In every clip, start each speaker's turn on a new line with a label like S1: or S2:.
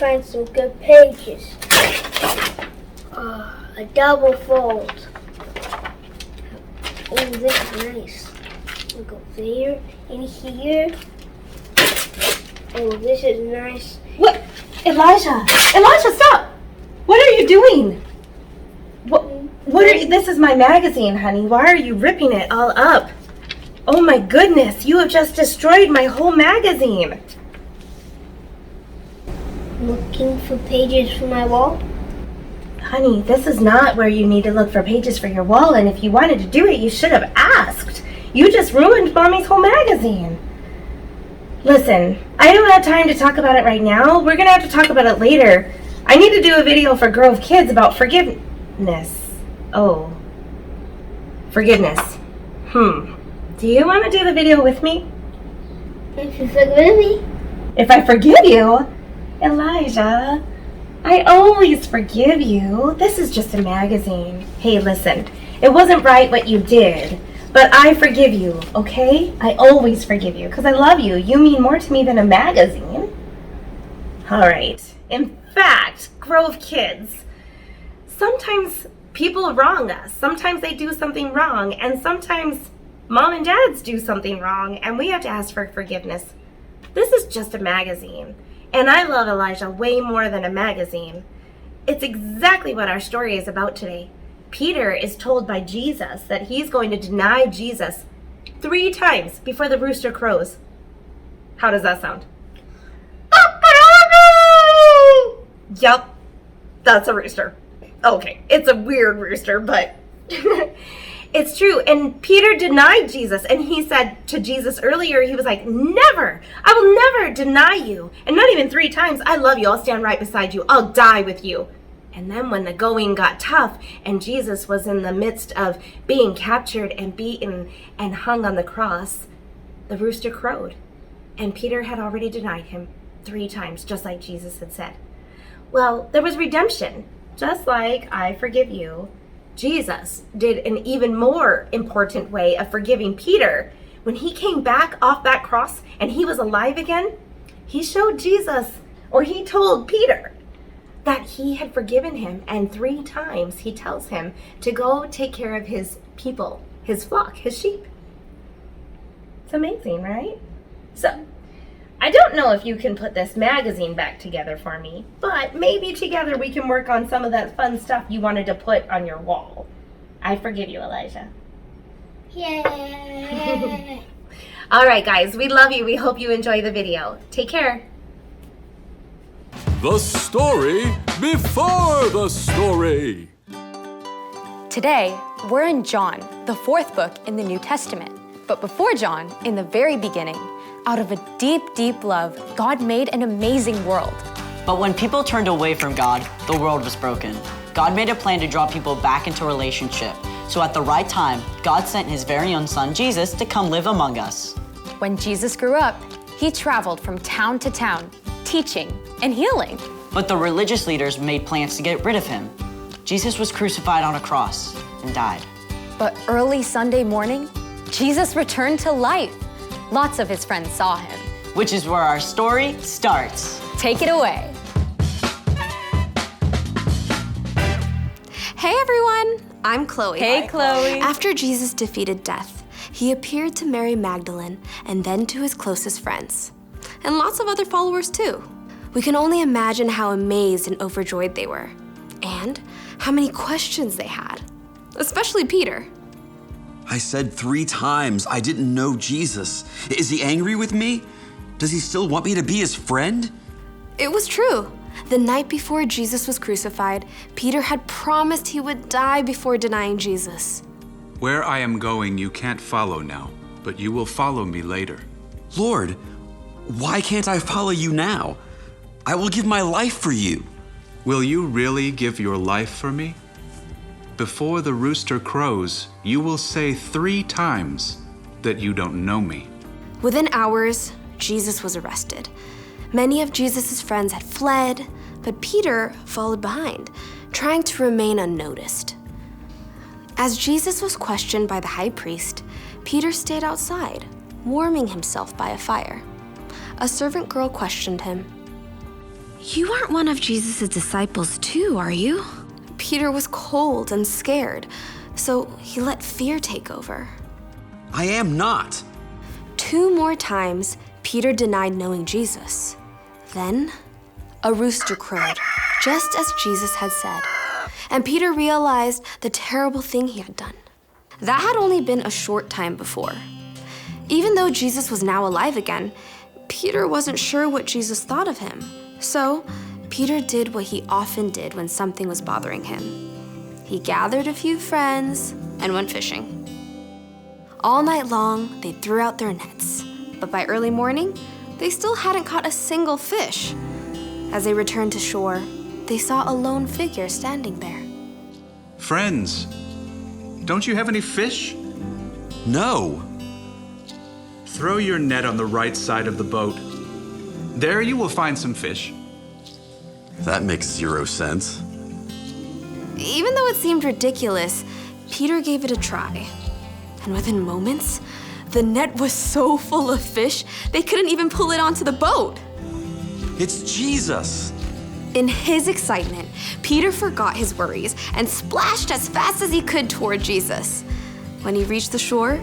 S1: find some good pages. A double fold. Oh, this is nice. We'll go there and here. Oh, this is nice.
S2: What? Elijah! Elijah, stop! What are you doing? What are you? This is my magazine, honey. Why are you ripping it all up? Oh my goodness, you have just destroyed my whole magazine.
S1: Looking for pages for my wall?
S2: Honey, this is not where you need to look for pages for your wall, and if you wanted to do it, you should have asked. You just ruined Mommy's whole magazine. Listen, I don't have time to talk about it right now. We're going to have to talk about it later. I need to do a video for Grove Kids about forgiveness. Oh. Forgiveness. Do you want to do the video with me?
S1: If you forgive me?
S2: If I forgive you? Elijah, I always forgive you. This is just a magazine. Hey, listen, it wasn't right what you did, but I forgive you, okay? I always forgive you because I love you. You mean more to me than a magazine. All right. In fact, Grove Kids, sometimes people wrong us. Sometimes they do something wrong, and sometimes Mom and Dads do something wrong, and we have to ask for forgiveness. This is just a magazine. And I love Elijah way more than a magazine. It's exactly what our story is about today. Peter is told by Jesus that he's going to deny Jesus 3 times before the rooster crows. How does that sound? Yup, that's a rooster. Okay, it's a weird rooster, but it's true. And Peter denied Jesus, and he said to Jesus earlier, he was like, never, I will never deny you. And not even 3 times, I love you, I'll stand right beside you, I'll die with you. And then when the going got tough, and Jesus was in the midst of being captured and beaten and hung on the cross, the rooster crowed. And Peter had already denied him 3 times, just like Jesus had said. Well, there was redemption, just like I forgive you. Jesus did an even more important way of forgiving Peter. When he came back off that cross and he was alive again, he showed Jesus, or he told Peter, that he had forgiven him. And 3 times he tells him to go take care of his people, his flock, his sheep. It's amazing, right? So, I don't know if you can put this magazine back together for me, but maybe together we can work on some of that fun stuff you wanted to put on your wall. I forgive you, Elijah.
S1: Yay!
S2: All right, guys, we love you. We hope you enjoy the video. Take care.
S3: The story before the story.
S4: Today, we're in John, the 4th book in the New Testament. But before John, in the very beginning, out of a deep, deep love, God made an amazing world.
S5: But when people turned away from God, the world was broken. God made a plan to draw people back into relationship. So at the right time, God sent his very own son, Jesus, to come live among us.
S4: When Jesus grew up, he traveled from town to town, teaching and healing.
S5: But the religious leaders made plans to get rid of him. Jesus was crucified on a cross and died.
S4: But early Sunday morning, Jesus returned to life. Lots of his friends saw him.
S5: Which is where our story starts.
S4: Take it away.
S6: Hey everyone, I'm Chloe.
S4: Hey, Chloe.
S6: After Jesus defeated death, he appeared to Mary Magdalene and then to his closest friends, and lots of other followers too. We can only imagine how amazed and overjoyed they were, and how many questions they had, especially Peter.
S7: I said 3 times I didn't know Jesus. Is he angry with me? Does he still want me to be his friend?
S6: It was true. The night before Jesus was crucified, Peter had promised he would die before denying Jesus.
S8: Where I am going, you can't follow now, but you will follow me later.
S7: Lord, why can't I follow you now? I will give my life for you.
S8: Will you really give your life for me? Before the rooster crows, you will say 3 times that you don't know me.
S6: Within hours, Jesus was arrested. Many of Jesus' friends had fled, but Peter followed behind, trying to remain unnoticed. As Jesus was questioned by the high priest, Peter stayed outside, warming himself by a fire. A servant girl questioned him. You aren't one of Jesus' disciples too, are you? Peter was cold and scared, so he let fear take over.
S7: I am not.
S6: 2 more times, Peter denied knowing Jesus. Then, a rooster crowed, just as Jesus had said, and Peter realized the terrible thing he had done. That had only been a short time before. Even though Jesus was now alive again, Peter wasn't sure what Jesus thought of him. So, Peter did what he often did when something was bothering him. He gathered a few friends and went fishing. All night long, they threw out their nets, but by early morning, they still hadn't caught a single fish. As they returned to shore, they saw a lone figure standing there.
S8: Friends, don't you have any fish?
S7: No.
S8: Throw your net on the right side of the boat. There you will find some fish.
S7: That makes 0 sense.
S6: Even though it seemed ridiculous, Peter gave it a try. And within moments, the net was so full of fish, they couldn't even pull it onto the boat.
S7: It's Jesus.
S6: In his excitement, Peter forgot his worries and splashed as fast as he could toward Jesus. When he reached the shore,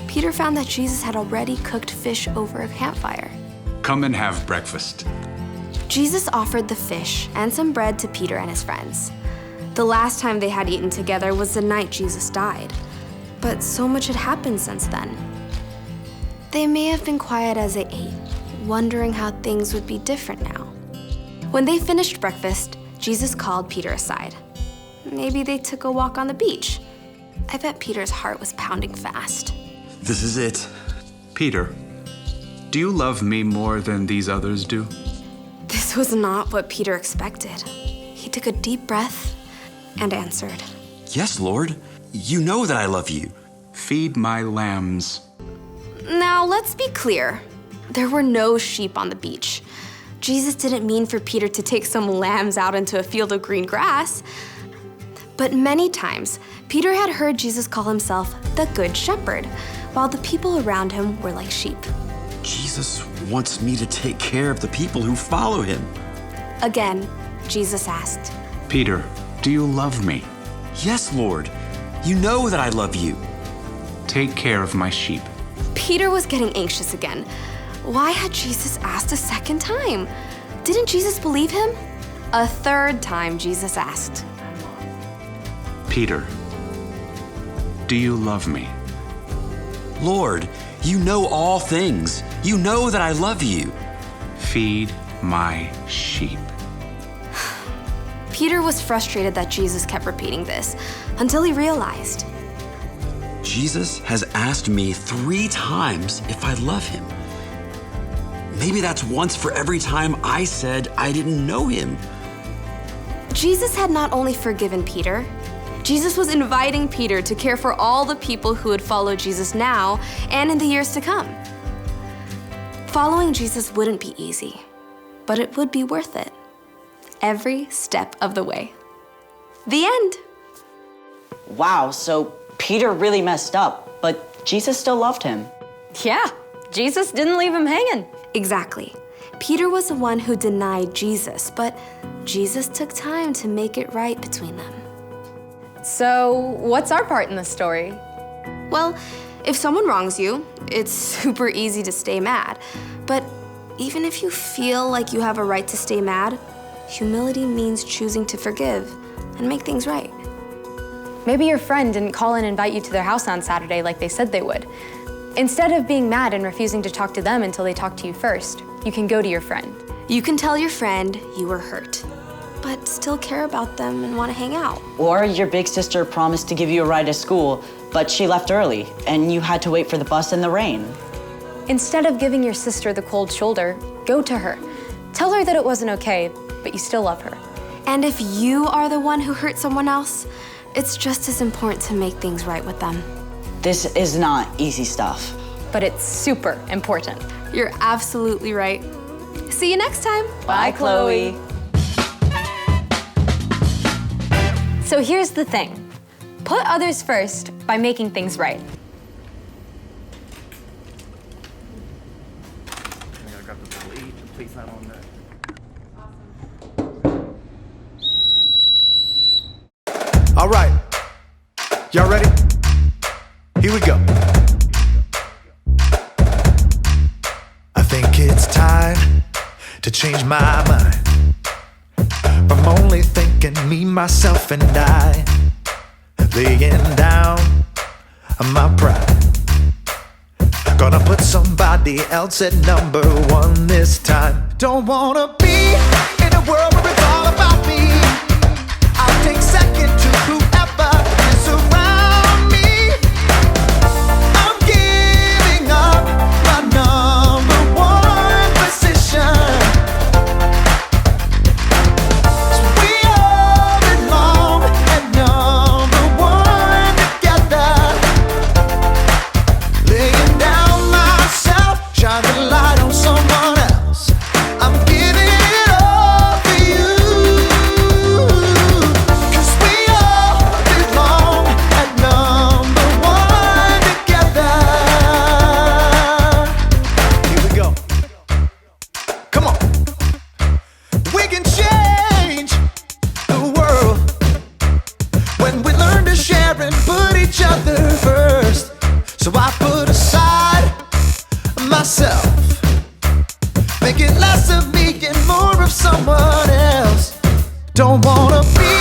S6: Peter found that Jesus had already cooked fish over a campfire.
S8: Come and have breakfast.
S6: Jesus offered the fish and some bread to Peter and his friends. The last time they had eaten together was the night Jesus died. But so much had happened since then. They may have been quiet as they ate, wondering how things would be different now. When they finished breakfast, Jesus called Peter aside. Maybe they took a walk on the beach. I bet Peter's heart was pounding fast.
S7: This is it.
S8: Peter, do you love me more than these others do?
S6: This was not what Peter expected. He took a deep breath and answered.
S7: Yes, Lord. You know that I love you.
S8: Feed my lambs.
S6: Now, let's be clear. There were no sheep on the beach. Jesus didn't mean for Peter to take some lambs out into a field of green grass. But many times, Peter had heard Jesus call himself the Good Shepherd, while the people around him were like sheep.
S7: Jesus wants me to take care of the people who follow him.
S6: Again, Jesus asked,
S8: Peter, do you love me?
S7: Yes, Lord. You know that I love you.
S8: Take care of my sheep.
S6: Peter was getting anxious again. Why had Jesus asked a second time? Didn't Jesus believe him? A third time, Jesus asked.
S8: Peter, do you love me?
S7: Lord, you know all things. You know that I love you.
S8: Feed my sheep.
S6: Peter was frustrated that Jesus kept repeating this until he realized.
S7: Jesus has asked me 3 times if I love him. Maybe that's once for every time I said I didn't know him.
S6: Jesus had not only forgiven Peter, Jesus was inviting Peter to care for all the people who would follow Jesus now and in the years to come. Following Jesus wouldn't be easy, but it would be worth it. Every step of the way. The end.
S5: Wow, so Peter really messed up, but Jesus still loved him.
S4: Yeah, Jesus didn't leave him hanging.
S6: Exactly. Peter was the one who denied Jesus, but Jesus took time to make it right between them.
S4: So, what's our part in the story?
S6: Well, if someone wrongs you, it's super easy to stay mad. But even if you feel like you have a right to stay mad, humility means choosing to forgive and make things right.
S4: Maybe your friend didn't call and invite you to their house on Saturday like they said they would. Instead of being mad and refusing to talk to them until they talk to you first, you can go to your friend.
S6: You can tell your friend you were hurt, but still care about them and want to hang out.
S5: Or your big sister promised to give you a ride to school, but she left early, and you had to wait for the bus in the rain.
S4: Instead of giving your sister the cold shoulder, go to her. Tell her that it wasn't okay, but you still love her.
S6: And if you are the one who hurt someone else, it's just as important to make things right with them.
S5: This is not easy stuff.
S4: But it's super important.
S6: You're absolutely right. See you next time.
S5: Bye, Chloe.
S4: So here's the thing. Put others first by making things right.
S9: I gotta grab the little eat. The plate's not on there. Y'all ready? Here we go. I think it's time to change my mind from only thinking me, myself, and I, laying down my pride. Gonna put somebody else at number one this time. Don't wanna be in a world where it's all about me. I'll take second to whoever is around me. I'm giving up my number one position. So we all belong at number one together. Laying down myself, shine the light on someone else. I'm giving it all for you. 'Cause we all belong at number one together. Here we go. Come on. We can change the world when we learn to share and put each other first. So I put aside myself, make it less of me and more of someone else. Don't wanna be